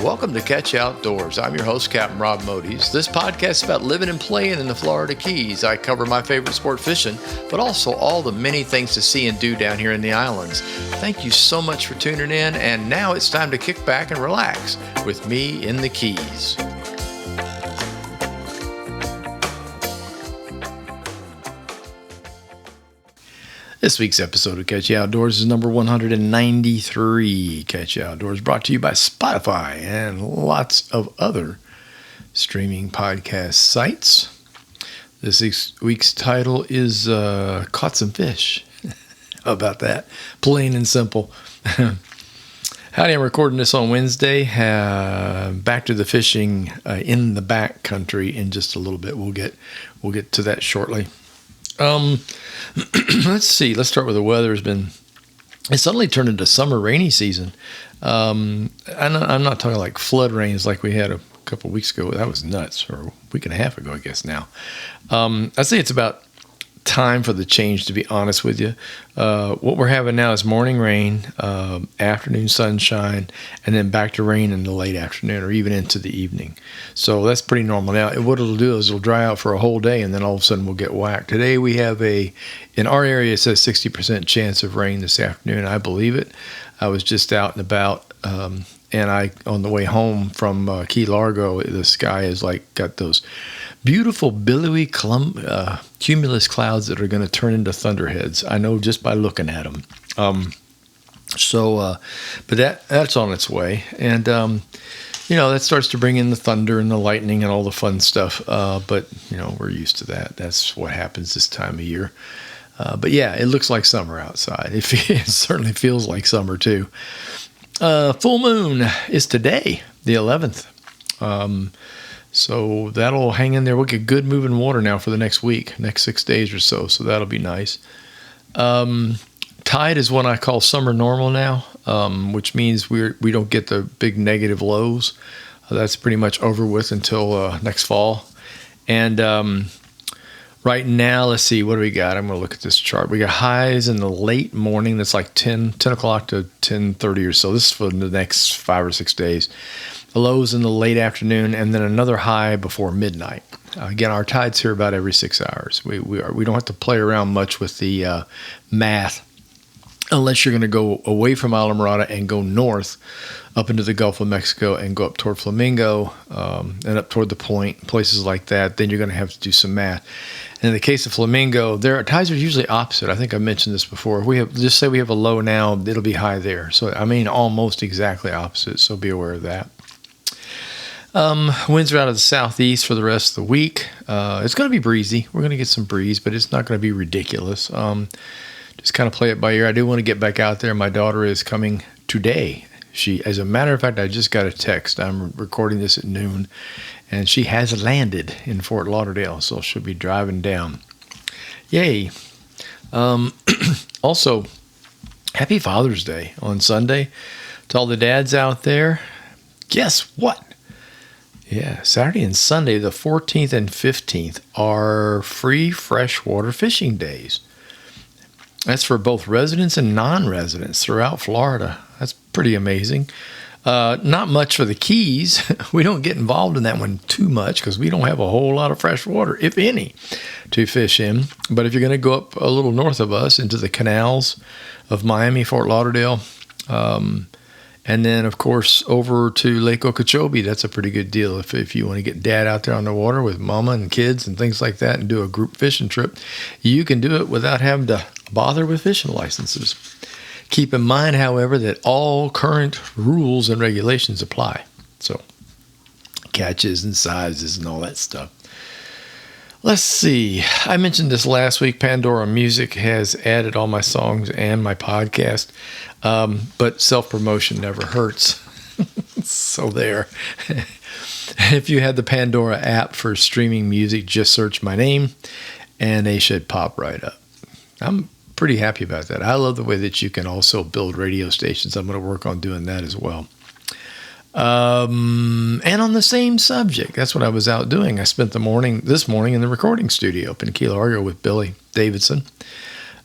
welcome to Catch You Outdoors. I'm your host, Captain Rob Modies. This podcast is about living and playing in the Florida Keys. I cover my favorite sport, fishing, but also all the many things to see and do down here in the islands. Thank you so much for tuning in, and now it's time to kick back and relax with me in the Keys. This week's episode of Catch You Outdoors is number 193. Catch You Outdoors brought to you by Spotify and lots of other streaming podcast sites. This week's title is Caught Some Fish. How about that? Plain and simple. Howdy, I'm recording this on Wednesday. Back to the fishing in the back country in just a little bit. We'll get to that shortly. Let's see. Let's start with the weather. It suddenly turned into summer rainy season. I'm not talking like flood rains like we had a couple of weeks ago. That was nuts, or a week and a half ago, I guess now. I'd say it's about time for the change, to be honest with you. What we're having now is morning rain, afternoon sunshine, and then back to rain in the late afternoon or even into the evening. So that's pretty normal. Now, what it'll do is it'll dry out for a whole day, and then all of a sudden we'll get whacked. Today we have in our area, it says 60% chance of rain this afternoon. I believe it. I was just out and about, and on the way home from Key Largo, the sky is like got those beautiful billowy cumulus clouds that are going to turn into thunderheads. I know just by looking at them. But that's on its way, and that starts to bring in the thunder and the lightning and all the fun stuff. But we're used to that. That's what happens this time of year. But yeah, it looks like summer outside. It certainly feels like summer too. Full moon is today, the 11th. So that'll hang in there. We'll get good moving water now for the next week, next 6 days or so. So that'll be nice. Tide is what I call summer normal now, which means we don't get the big negative lows. That's pretty much over with until next fall. And right now, let's see, what do we got? I'm going to look at this chart. We got highs in the late morning. That's like 10 o'clock to 10:30 or so. This is for the next 5 or 6 days. The lows in the late afternoon, and then another high before midnight. Again, our tide's here about every 6 hours. We don't have to play around much with the math, unless you're going to go away from Islamorada and go north up into the Gulf of Mexico and go up toward Flamingo and up toward the Point, places like that. Then you're going to have to do some math. And in the case of Flamingo, tides are usually opposite. I think I mentioned this before. We have a low now, it'll be high there. So I mean, almost exactly opposite. So be aware of that. Winds are out of the southeast for the rest of the week. It's going to be breezy. We're going to get some breeze, but it's not going to be ridiculous. Just kind of play it by ear. I do want to get back out there. My daughter is coming today. As a matter of fact, I just got a text. I'm recording this at noon, and she has landed in Fort Lauderdale, so she'll be driving down. Yay. Also, happy Father's Day on Sunday to all the dads out there. Guess what? Yeah, Saturday and Sunday, the 14th and 15th, are free freshwater fishing days. That's for both residents and non-residents throughout Florida. That's pretty amazing. Not much for the Keys. We don't get involved in that one too much because we don't have a whole lot of fresh water, if any, to fish in. But if you're going to go up a little north of us into the canals of Miami, Fort Lauderdale, and then, of course, over to Lake Okeechobee, that's a pretty good deal. If you want to get dad out there on the water with mama and kids and things like that and do a group fishing trip, you can do it without having to bother with fishing licenses. Keep in mind, however, that all current rules and regulations apply. So catches and sizes and all that stuff. Let's see. I mentioned this last week. Pandora Music has added all my songs and my podcast. But self-promotion never hurts. So there. If you have the Pandora app for streaming music, just search my name and they should pop right up. I'm pretty happy about that. I love the way that you can also build radio stations. I'm going to work on doing that as well. And on the same subject, that's what I was out doing. I spent this morning in the recording studio up in Key Largo with Billy Davidson.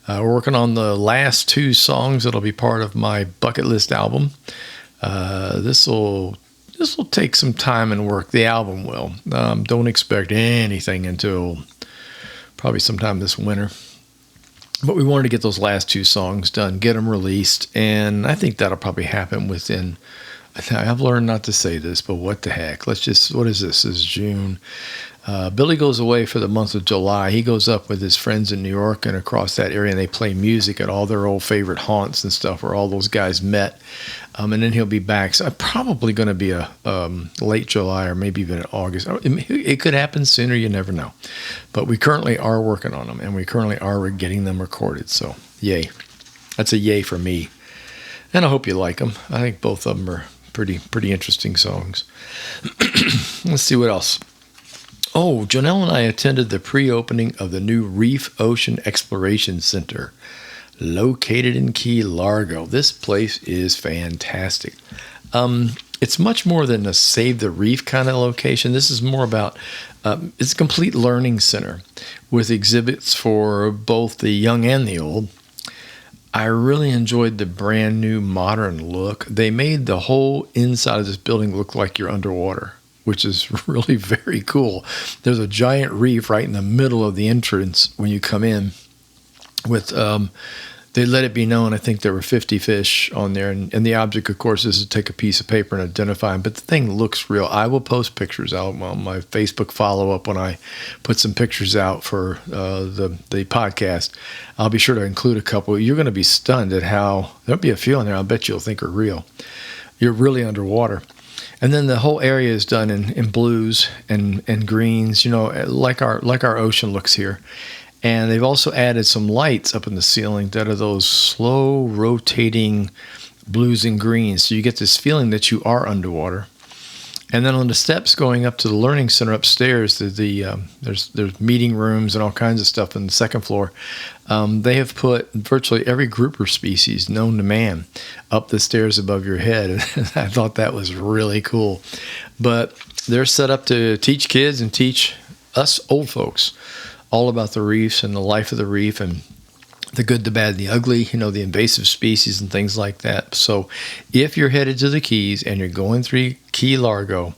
We're working on the last 2 songs that'll be part of my bucket list album. This will this will take some time and work. The album will. Don't expect anything until probably sometime this winter. But we wanted to get those last 2 songs done, get them released, and I think that'll probably happen within. I've learned not to say this, but what the heck? What is this? This is June. Billy goes away for the month of July. He goes up with his friends in New York and across that area, and they play music at all their old favorite haunts and stuff where all those guys met. And then he'll be back. So probably going to be a late July or maybe even August. It could happen sooner. You never know. But we currently are working on them, and we currently are getting them recorded. So yay. That's a yay for me. And I hope you like them. I think both of them are pretty interesting songs. Let's see what else. Oh, Janelle and I attended the pre-opening of the new Reef Ocean Exploration Center located in Key Largo. This place is fantastic. It's much more than a Save the Reef kind of location. This is more about, it's a complete learning center with exhibits for both the young and the old. I really enjoyed the brand new modern look. They made the whole inside of this building look like you're underwater, which is really very cool. There's a giant reef right in the middle of the entrance when you come in with, they let it be known, I think there were 50 fish on there. And the object, of course, is to take a piece of paper and identify them. But the thing looks real. I will post pictures out on my Facebook follow-up when I put some pictures out for the podcast. I'll be sure to include a couple. You're going to be stunned at how, there'll be a few in there I bet you'll think are real. You're really underwater. And then the whole area is done in blues and greens, like our ocean looks here. And they've also added some lights up in the ceiling that are those slow rotating blues and greens. So you get this feeling that you are underwater. And then on the steps going up to the Learning Center upstairs, there's meeting rooms and all kinds of stuff on the second floor. They have put virtually every grouper species known to man up the stairs above your head. And I thought that was really cool. But they're set up to teach kids and teach us old folks all about the reefs and the life of the reef and the good, the bad, and the ugly, the invasive species and things like that. So if you're headed to the Keys and you're going through Key Largo,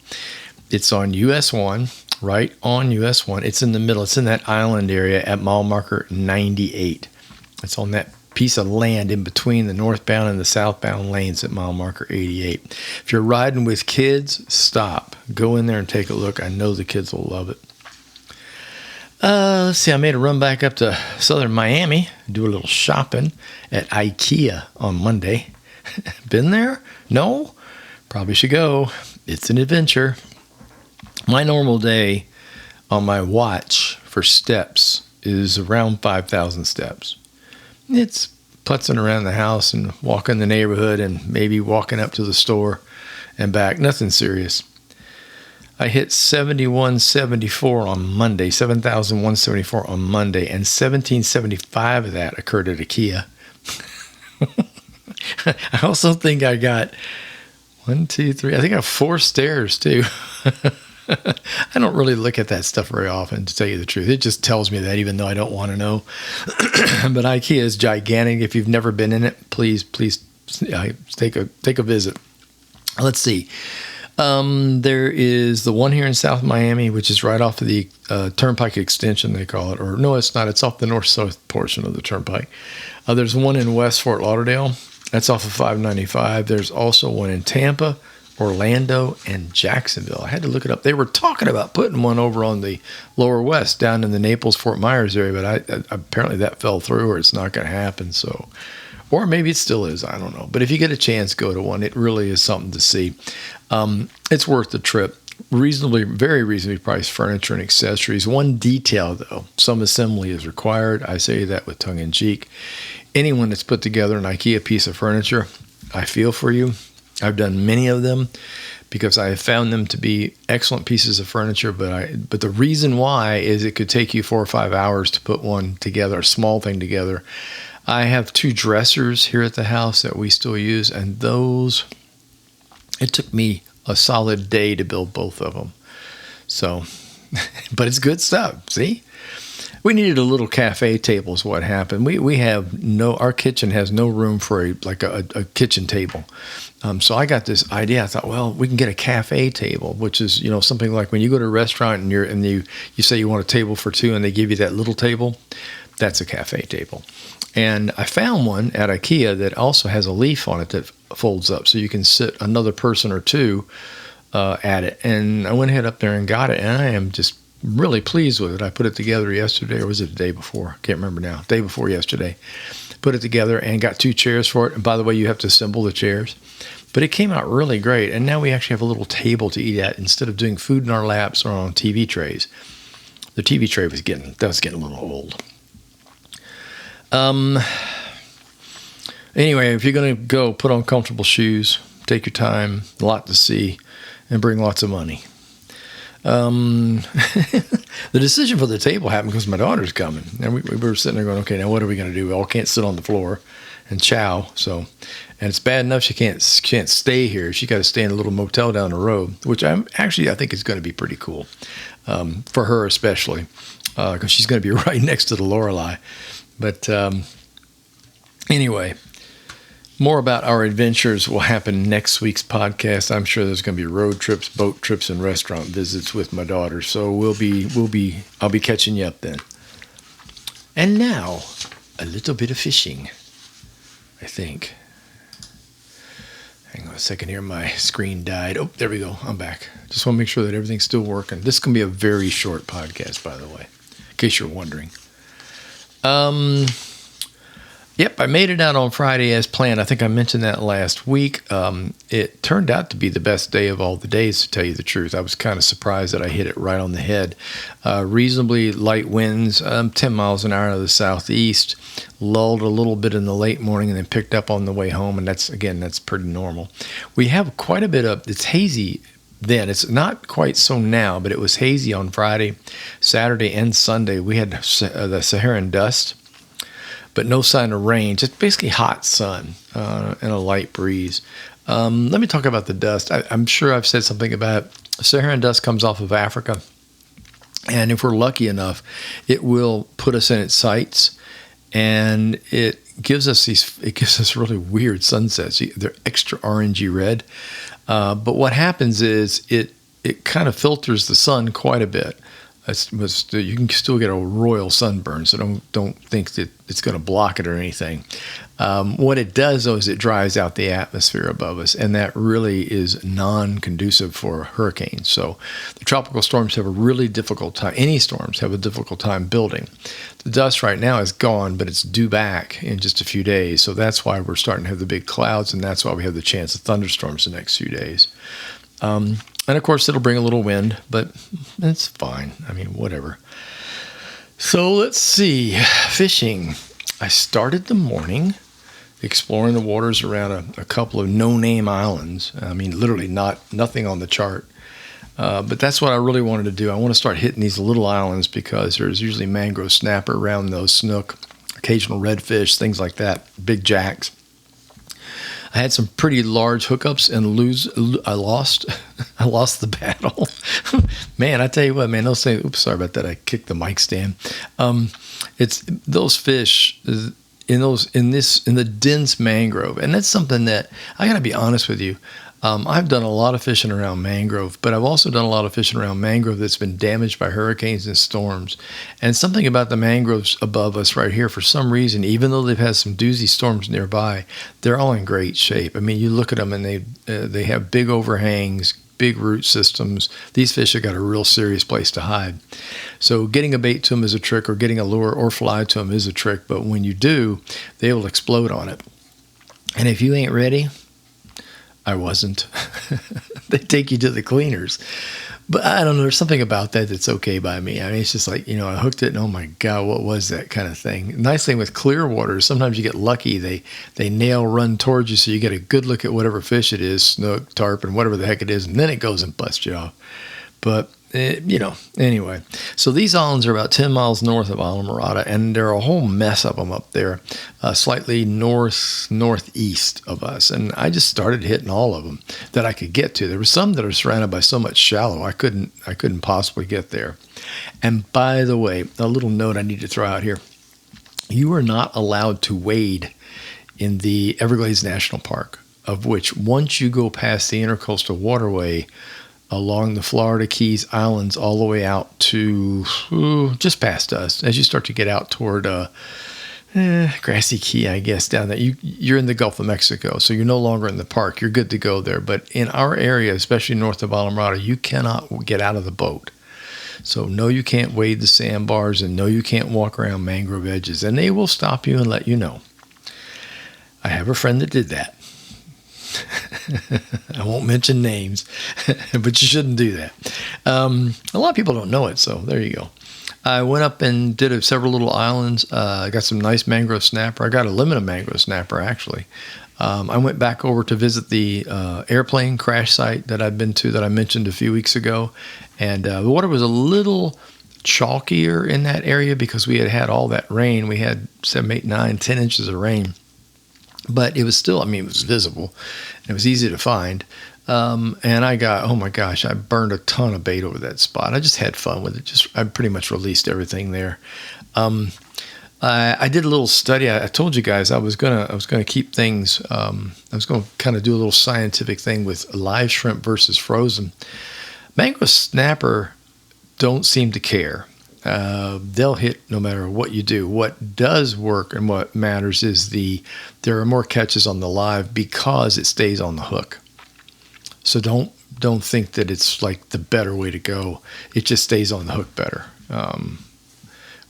it's on US 1, right on US 1. It's in the middle. It's in that island area at mile marker 98. It's on that piece of land in between the northbound and the southbound lanes at mile marker 88. If you're riding with kids, stop. Go in there and take a look. I know the kids will love it. Let's see, I made a run back up to southern Miami, do a little shopping at IKEA on Monday. Been there? No? Probably should go. It's an adventure. My normal day on my watch for steps is around 5,000 steps. It's putzing around the house and walking the neighborhood and maybe walking up to the store and back. Nothing serious. I hit 7,174 on Monday, 7,174 on Monday, and 1,775 of that occurred at IKEA. I also think I got 1, 2, 3. I think I have 4 stairs too. I don't really look at that stuff very often, to tell you the truth. It just tells me that, even though I don't want to know. But IKEA is gigantic. If you've never been in it, please take a visit. Let's see. There is the one here in South Miami, which is right off of the Turnpike Extension, they call it. Or no, it's not. It's off the north-south portion of the Turnpike. There's one in West Fort Lauderdale. That's off of 595. There's also one in Tampa, Orlando, and Jacksonville. I had to look it up. They were talking about putting one over on the lower west, down in the Naples-Fort Myers area, but apparently that fell through, or it's not going to happen. So, or maybe it still is. I don't know. But if you get a chance, go to one. It really is something to see. It's worth the trip. Very reasonably priced furniture and accessories. One detail, though, some assembly is required. I say that with tongue in cheek. Anyone that's put together an IKEA piece of furniture, I feel for you. I've done many of them because I have found them to be excellent pieces of furniture. But the reason why is it could take you 4 or 5 hours to put one together, a small thing together. I have 2 dressers here at the house that we still use, and those, it took me a solid day to build both of them. So, but it's good stuff. See? We needed a little cafe table is what happened. Our kitchen has no room for a kitchen table. So I got this idea. I thought, well, we can get a cafe table, which is, something like when you go to a restaurant and you say you want a table for two and they give you that little table, that's a cafe table. And I found one at IKEA that also has a leaf on it that folds up so you can sit another person or two at it. And I went ahead up there and got it, and I am just really pleased with it. I put it together yesterday, or was it the day before? I can't remember now. Day before yesterday. Put it together and got 2 chairs for it. And by the way, you have to assemble the chairs. But it came out really great. And now we actually have a little table to eat at instead of doing food in our laps or on TV trays. The TV tray was getting a little old. Anyway, if you're going to go, put on comfortable shoes, take your time, a lot to see, and bring lots of money. The decision for the table happened because my daughter's coming. And we were sitting there going, okay, now what are we going to do? We all can't sit on the floor and chow. So, and it's bad enough she can't stay here. She got to stay in a little motel down the road, which I think is going to be pretty cool for her especially, because she's going to be right next to the Lorelei. But anyway, more about our adventures will happen next week's podcast. I'm sure there's going to be road trips, boat trips, and restaurant visits with my daughter. So I'll be catching you up then. And now, a little bit of fishing, I think. Hang on a second here. My screen died. Oh, there we go. I'm back. Just want to make sure that everything's still working. This can be a very short podcast, by the way, in case you're wondering. Yep, I made it out on Friday as planned. I think I mentioned that last week. It turned out to be the best day of all the days, to tell you the truth. I was kind of surprised that I hit it right on the head. Reasonably light winds, 10 miles an hour out of the southeast, lulled a little bit in the late morning and then picked up on the way home. And that's pretty normal. We have quite a bit of, it's hazy then. It's not quite so now, but it was hazy on Friday, Saturday, and Sunday. We had the Saharan dust, but no sign of rain, just basically hot sun and a light breeze. Let me talk about the dust. I'm sure I've said something about it. Saharan dust comes off of Africa, and if we're lucky enough, it will put us in its sights, and it gives us really weird sunsets. They're extra orangey red, but what happens is it kind of filters the sun quite a bit. You can still get a royal sunburn, so don't think that it's going to block it or anything. What it does, though, is it dries out the atmosphere above us, and that really is non-conducive for hurricanes. So the tropical storms have a really difficult time. Any storms have a difficult time building. The dust right now is gone, but it's due back in just a few days. So that's why we're starting to have the big clouds, and that's why we have the chance of thunderstorms the next few days. And of course, it'll bring a little wind, but it's fine. I mean, whatever. So let's see. Fishing. I started the morning exploring the waters around a couple of no-name islands. I mean, literally nothing on the chart. But that's what I really wanted to do. I want to start hitting these little islands because there's usually mangrove snapper around those, snook, occasional redfish, things like that, big jacks. I had some pretty large hookups and I lost the battle. Man, I tell you what, man, those things, oops, sorry about that. I kicked the mic stand. It's those fish in the dense mangrove. And that's something that I got to be honest with you. I've done a lot of fishing around mangrove, but I've also done a lot of fishing around mangrove that's been damaged by hurricanes and storms. And something about the mangroves above us right here, for some reason, even though they've had some doozy storms nearby, they're all in great shape. I mean, you look at them and they have big overhangs, big root systems. These fish have got a real serious place to hide. So getting a bait to them is a trick, or getting a lure or fly to them is a trick. But when you do, they will explode on it. And if you ain't ready, I wasn't. They take you to the cleaners. But I don't know, there's something about that that's okay by me. I mean, it's just like, I hooked it and oh my God, what was that kind of thing? Nice thing with clear water, sometimes you get lucky. They nail run towards you, so you get a good look at whatever fish it is, snook, tarpon, whatever the heck it is, and then it goes and busts you off. But Anyway. So these islands are about 10 miles north of Islamorada, and there are a whole mess of them up there, slightly northeast of us. And I just started hitting all of them that I could get to. There were some that are surrounded by so much shallow I couldn't possibly get there. And by the way, a little note I need to throw out here. You are not allowed to wade in the Everglades National Park, of which once you go past the Intercoastal Waterway along the Florida Keys Islands all the way out to just past us, as you start to get out toward Grassy Key, I guess, down there, you're in the Gulf of Mexico, so you're no longer in the park. You're good to go there. But in our area, especially north of Islamorada, you cannot get out of the boat. So no, you can't wade the sandbars, and no, you can't walk around mangrove edges, and they will stop you and let you know. I have a friend that did that. I won't mention names, but you shouldn't do that. A lot of people don't know it, so there you go. I went up and did several little islands. I got some nice mangrove snapper. I got a limit of mangrove snapper, actually. I went back over to visit the airplane crash site that I've been to that I mentioned a few weeks ago. And the water was a little chalkier in that area because we had all that rain. We had 7, 8, 9, 10 inches of rain. But it was still, it was visible. It was easy to find. And I got, oh my gosh, I burned a ton of bait over that spot. I just had fun with it. I pretty much released everything there. I did a little study. I told you guys I was gonna keep things. I was gonna kind of do a little scientific thing with live shrimp versus frozen. Mangrove snapper don't seem to care. They'll hit no matter what you do. What does work and what matters is there are more catches on the live because it stays on the hook. So don't think that it's like the better way to go. It just stays on the hook better.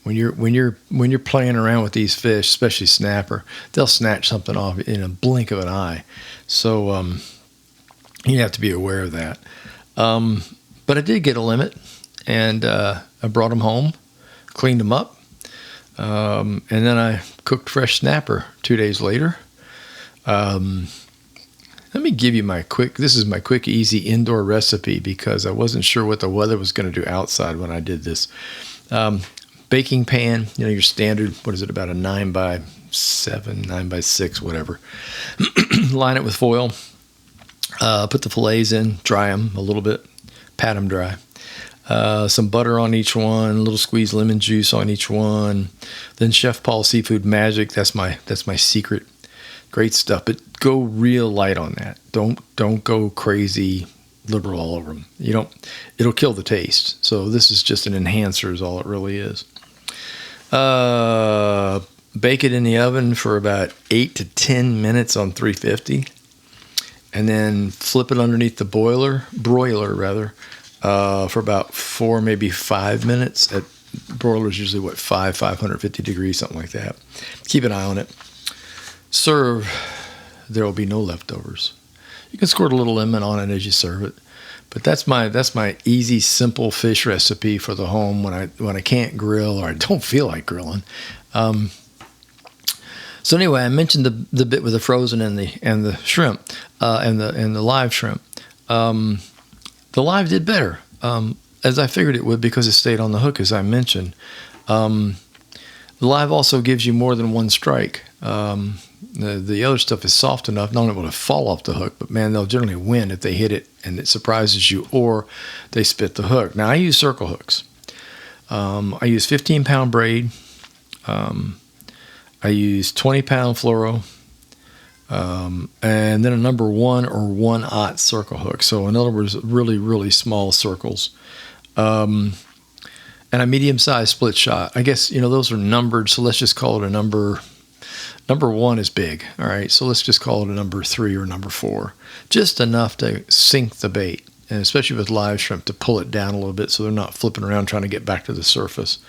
When you're playing around with these fish, especially snapper, they'll snatch something off in a blink of an eye. So you have to be aware of that. But I did get a limit, and I brought them home, cleaned them up, and then I cooked fresh snapper 2 days later. Let me give you this is my quick, easy indoor recipe because I wasn't sure what the weather was going to do outside when I did this. Baking pan, your standard, what is it, about a 9x7, 9x6, whatever. Line it with foil. Put the fillets in, dry them a little bit, pat them dry. Some butter on each one, a little squeezed lemon juice on each one. Then Chef Paul Seafood Magic, that's my secret. Great stuff, but go real light on that. Don't go crazy liberal all over them. It'll kill the taste. So this is just an enhancer is all it really is. Bake it in the oven for about 8 to 10 minutes on 350. And then flip it underneath the broiler for about 4, maybe 5 minutes. Broiler's usually 550 degrees, something like that. Keep an eye on it. Serve. There will be no leftovers. You can squirt a little lemon on it as you serve it. But that's my easy, simple fish recipe for the home when I can't grill or I don't feel like grilling. So anyway, I mentioned the bit with the frozen and the shrimp and the live shrimp. The live did better, as I figured it would because it stayed on the hook, as I mentioned. The live also gives you more than one strike. The other stuff is soft enough, not able to fall off the hook, but man, they'll generally win if they hit it and it surprises you or they spit the hook. Now, I use circle hooks. I use 15-pound braid. I use 20-pound fluoro. And then a number 1 or 1/0 circle hook. So in other words, really, really small circles. And a medium-sized split shot. I guess, those are numbered, so let's just call it a number. Number 1 is big, all right? So let's just call it a number 3 or number 4. Just enough to sink the bait, and especially with live shrimp, to pull it down a little bit so they're not flipping around trying to get back to the surface.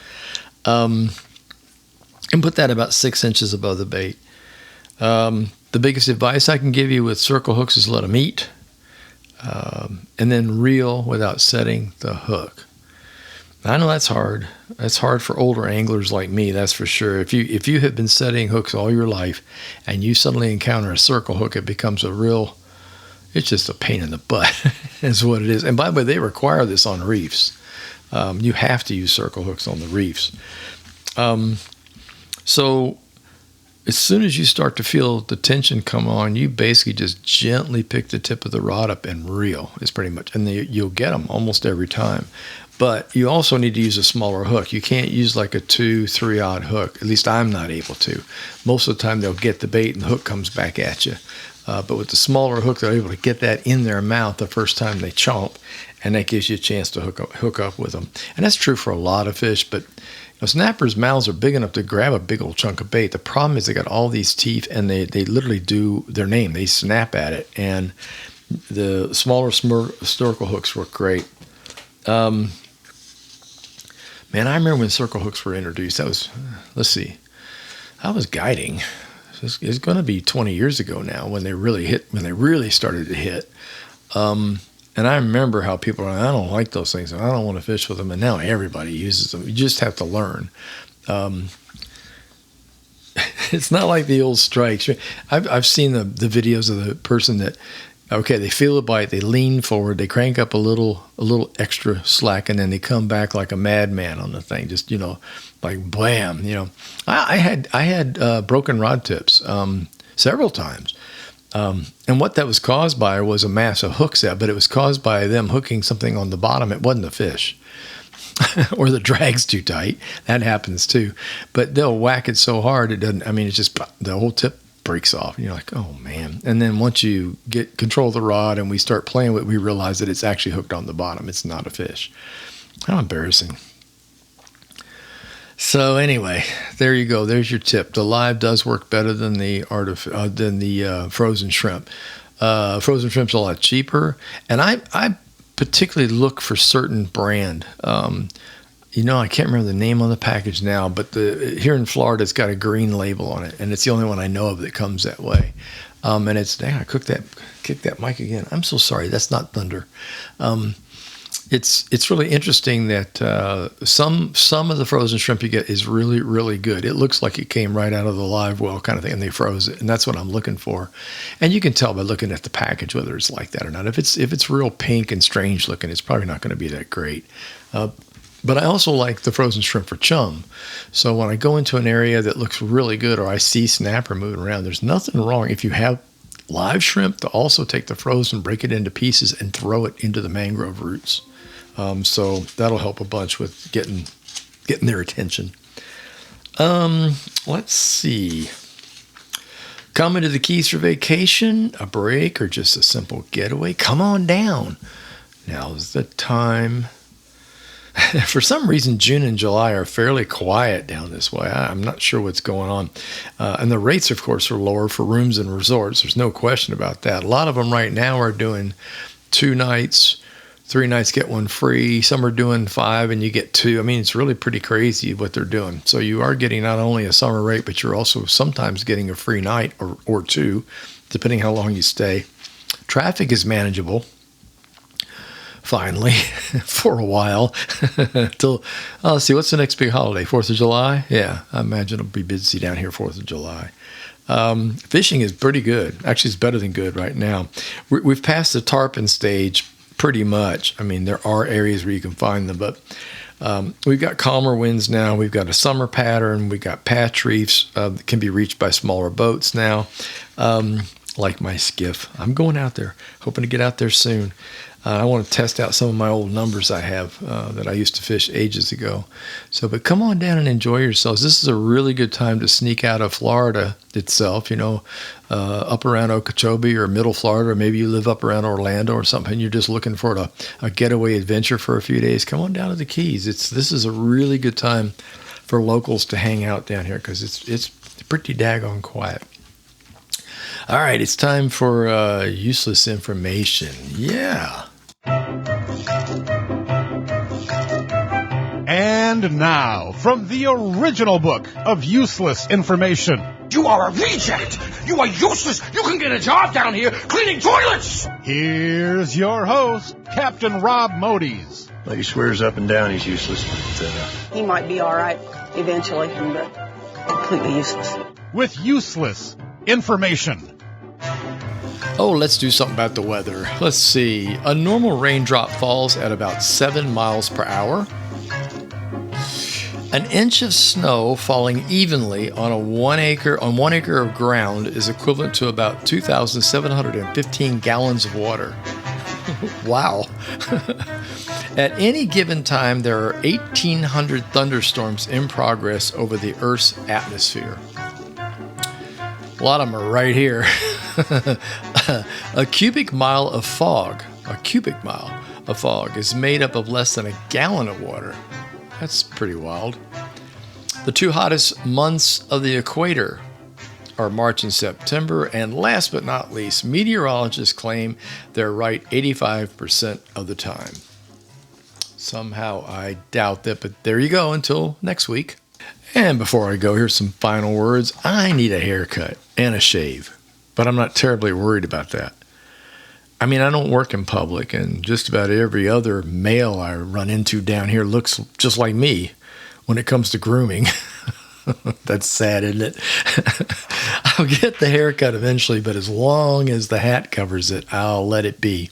And put that about 6 inches above the bait. The biggest advice I can give you with circle hooks is let them eat, and then reel without setting the hook. I know that's hard. That's hard for older anglers like me, that's for sure. If you have been setting hooks all your life and you suddenly encounter a circle hook, it becomes it's just a pain in the butt is what it is. And by the way, they require this on reefs. You have to use circle hooks on the reefs. So as soon as you start to feel the tension come on, you basically just gently pick the tip of the rod up and reel. It's pretty much, and you'll get them almost every time. But you also need to use a smaller hook. You can't use like a 2-3 hook. At least I'm not able to. Most of the time they'll get the bait and the hook comes back at you. But with the smaller hook, they're able to get that in their mouth the first time they chomp, and that gives you a chance to hook up with them. And that's true for a lot of fish, but snappers' mouths are big enough to grab a big old chunk of bait. The problem is they got all these teeth, and they literally do their name. They snap at it, and the smaller circle hooks work great. Man, I remember when circle hooks were introduced. That was, I was guiding. It's going to be 20 years ago now when they really started to hit. And I remember how people are like, I don't like those things. I don't want to fish with them. And now everybody uses them. You just have to learn. It's not like the old strikes. I've seen the videos of the person that, okay, they feel a bite, they lean forward, they crank up a little extra slack, and then they come back like a madman on the thing. Just, like blam, I had broken rod tips several times. And what that was caused by was a massive hook set, but it was caused by them hooking something on the bottom. It wasn't a fish. Or the drag's too tight. That happens too. But they'll whack it so hard, it's just the whole tip breaks off. And you're like, oh man. And then once you get control of the rod and we start playing with it, we realize that it's actually hooked on the bottom. It's not a fish. How embarrassing. So anyway, there you go. There's your tip. The live does work better than the frozen shrimp. Frozen shrimp's a lot cheaper, and I particularly look for certain brand. I can't remember the name on the package now, but here in Florida, it's got a green label on it, and it's the only one I know of that comes that way. And it's, dang, I kicked that mic again. I'm so sorry. That's not thunder. It's really interesting that some of the frozen shrimp you get is really, really good. It looks like it came right out of the live well kind of thing, and they froze it, and that's what I'm looking for. And you can tell by looking at the package whether it's like that or not. If it's real pink and strange looking, it's probably not going to be that great. But I also like the frozen shrimp for chum. So when I go into an area that looks really good, or I see snapper moving around, there's nothing wrong if you have live shrimp to also take the frozen, break it into pieces, and throw it into the mangrove roots. So that'll help a bunch with getting their attention. Let's see. Coming to the Keys for vacation, a break, or just a simple getaway? Come on down. Now's the time. For some reason, June and July are fairly quiet down this way. I'm not sure what's going on. And the rates, of course, are lower for rooms and resorts. There's no question about that. A lot of them right now are doing 2 nights, 3 nights, get 1 free. Some are doing 5 and you get 2. It's really pretty crazy what they're doing. So you are getting not only a summer rate, but you're also sometimes getting a free night or 2, depending how long you stay. Traffic is manageable. Finally, for a while. Till, let's see, what's the next big holiday? 4th of July? Yeah, I imagine it'll be busy down here 4th of July. Fishing is pretty good. Actually, it's better than good right now. We've passed the tarpon stage pretty much. There are areas where you can find them, but we've got calmer winds now. We've got a summer pattern. We've got patch reefs that can be reached by smaller boats now, like my skiff. I'm going out there, hoping to get out there soon. I want to test out some of my old numbers I have that I used to fish ages ago. But come on down and enjoy yourselves. This is a really good time to sneak out of Florida itself, up around Okeechobee or middle Florida, or maybe you live up around Orlando or something. You're just looking for a getaway adventure for a few days. Come on down to the Keys. This is a really good time for locals to hang out down here because it's pretty daggone quiet. All right, it's time for useless information. Yeah. And now, from the original book of useless information. You are a reject! You are useless! You can get a job down here cleaning toilets! Here's your host, Captain Rob Modies. Well, he swears up and down he's useless, but he might be all right eventually, but completely useless. With useless information. Oh, let's do something about the weather. Let's see. A normal raindrop falls at about 7 miles per hour. An inch of snow falling evenly on 1 acre of ground is equivalent to about 2,715 gallons of water. Wow. At any given time, there are 1,800 thunderstorms in progress over the Earth's atmosphere. A lot of them are right here. A cubic mile of fog is made up of less than a gallon of water. That's pretty wild. The two hottest months of the equator are March and September, and last but not least, meteorologists claim they're right 85% of the time. Somehow I doubt that, but there you go until next week. And before I go, here's some final words. I need a haircut and a shave, but I'm not terribly worried about that. I mean, I don't work in public, and just about every other male I run into down here looks just like me when it comes to grooming. That's sad, isn't it? I'll get the haircut eventually, but as long as the hat covers it, I'll let it be.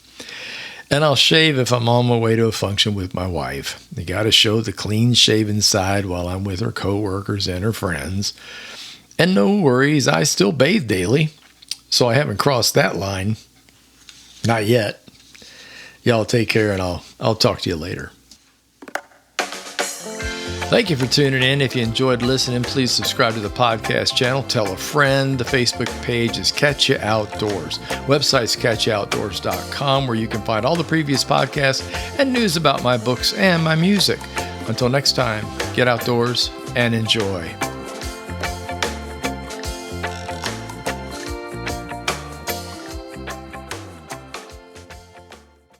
And I'll shave if I'm on my way to a function with my wife. You got to show the clean-shaven side while I'm with her coworkers and her friends. And no worries, I still bathe daily, so I haven't crossed that line. Not yet. Y'all take care, and I'll talk to you later. Thank you for tuning in. If you enjoyed listening, please subscribe to the podcast channel. Tell a friend. The Facebook page is Catch Ya Outdoors. Website's catchaoutdoors.com, where you can find all the previous podcasts and news about my books and my music. Until next time, get outdoors and enjoy.